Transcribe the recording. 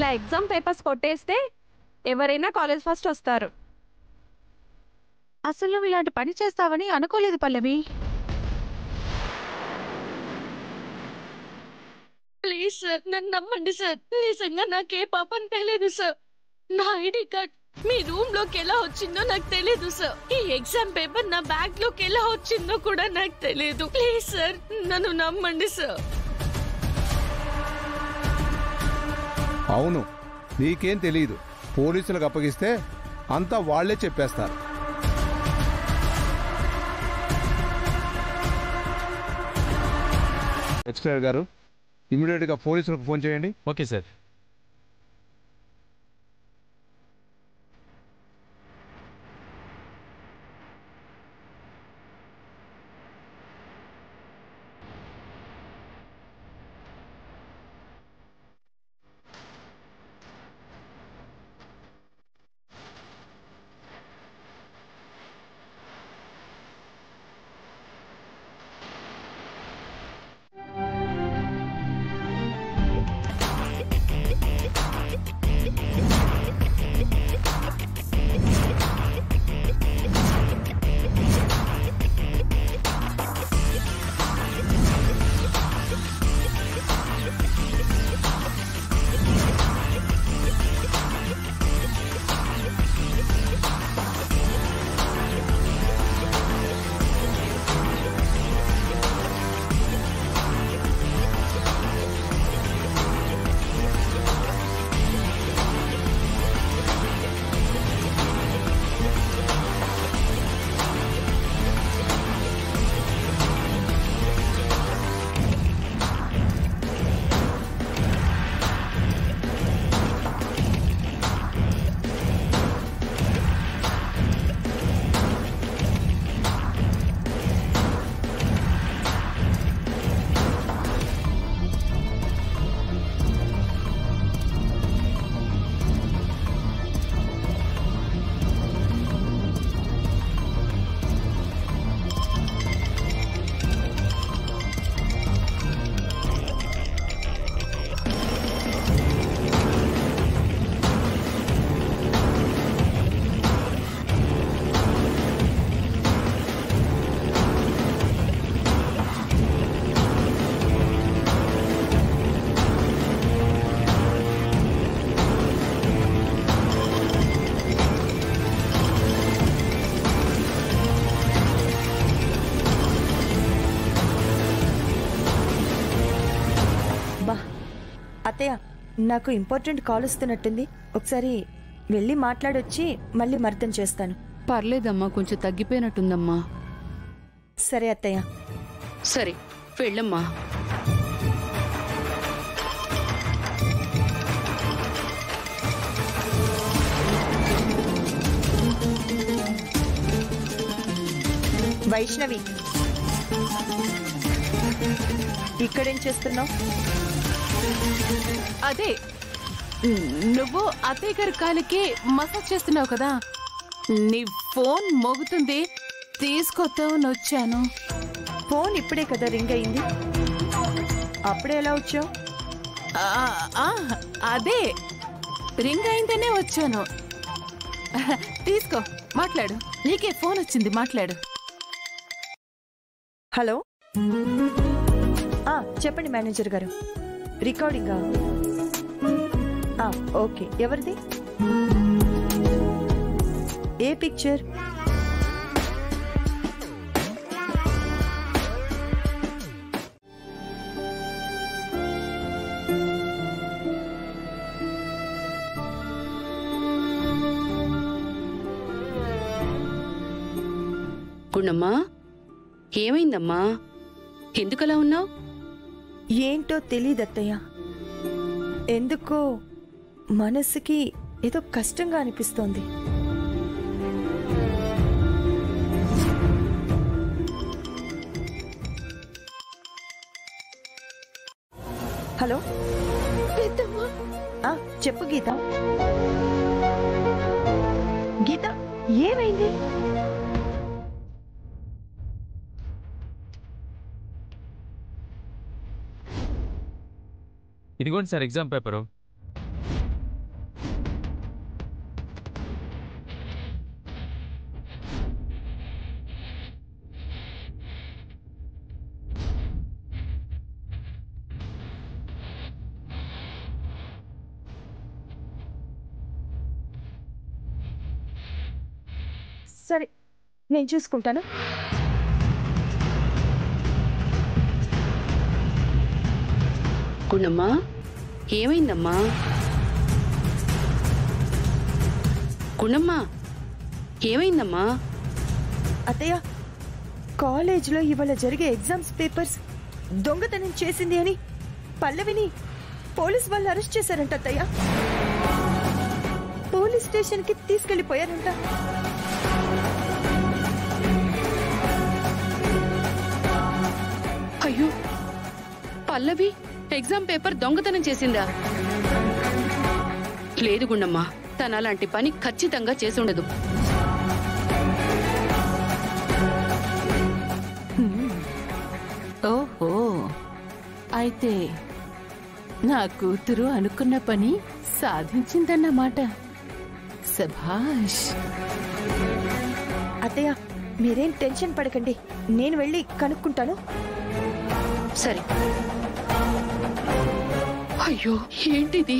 ఇలా exam papers కొట్టేస్తే ఎవరైనా కాలేజ్ ఫస్ట్ వస్తారు. అసలు నువ్వు ఇలాంటి పని చేస్తావని అనుకోలేదు పల్లవి. ప్లీజ్ సార్, నన్ను నమ్మండి సార్. నిజంగా నాకే పాపం తెలియదు సార్. నా ఐడి కార్డ్ మీ రూమ్ లోకి ఎలా వచ్చిందో నాకు తెలియదు సార్. ఈ ఎగ్జామ్ పేపర్ నా బ్యాగ్ లోకి ఎలా వచ్చిందో కూడా నాకు తెలియదు. ప్లీజ్ సార్, నన్ను నమ్మండి సార్. అవును, నీకేం తెలియదు. పోలీసులకు అప్పగిస్తే అంతా వాళ్లే చెప్పేస్తారు. ఎక్స్క్లైర్ గారు, ఇమీడియట్గా పోలీసులకు ఫోన్ చేయండి. Okay sir. అత్తయ్య, నాకు ఇంపార్టెంట్ కాల్ వస్తున్నట్టుంది. ఒకసారి వెళ్ళి మాట్లాడొచ్చి మళ్ళీ మర్దం చేస్తాను. పర్లేదమ్మా, కొంచెం తగ్గిపోయినట్టుందమ్మా. సరే అత్తయ్య. సరే, వెళ్ళమ్మా. వైష్ణవి, ఇక్కడేం చేస్తున్నావు? అదే, నువ్వు అత్తయ్య గారి కాలికి మసాజ్ చేస్తున్నావు కదా, నీ ఫోన్ మోగుతుంది, తీసుకొద్దామని వచ్చాను. ఫోన్ ఇప్పుడే కదా రింగ్ అయింది, అప్పుడే ఎలా వచ్చావు? అదే రింగ్ అయిందనే వచ్చాను. తీసుకో, మాట్లాడు. నీకే ఫోన్ వచ్చింది, మాట్లాడు. హలో, చెప్పండి మేనేజర్ గారు. రికార్డింగా? ఓకే. ఎవరిది? ఏ పిక్చర్? గుణమ్మా, ఏమైందమ్మా? ఎందుకలా ఉన్నావు? ఏంటో తెలీదత్తయ్య, ఎందుకో మనసుకి ఏదో కష్టంగా అనిపిస్తోంది. హలో చెప్పు గీత. గీత, ఏమైంది? ఇదిగోండి సార్ ఎగ్జామ్ పేపరు. సరే, నేను చూసుకుంటాను. గుండమ్మా, ఏమైందమ్మా? గుండమ్మా, ఏమైందమ్మా? అత్తయ్య, కాలేజ్లో ఇవాళ జరిగే ఎగ్జామ్స్ పేపర్స్ దొంగతనం చేసింది అని పల్లవిని పోలీస్ వాళ్ళు అరెస్ట్ చేశారంట అత్తయ్య. పోలీస్ స్టేషన్ కి తీసుకెళ్లిపోయారంట. అయ్యో, పల్లవి ఎగ్జామ్ పేపర్ దొంగతనం చేసిందా? లేదు గుండమ్మా, తన అలాంటి పని ఖచ్చితంగా చేసుండదు. ఓహో, అయితే నా కూతురు అనుకున్న పని సాధించిందన్నమాట. శభాష్. అత్తయ్య, మీరేం టెన్షన్ పడకండి, నేను వెళ్ళి కనుక్కుంటాను. సరే. అయ్యో, ఏంటిది?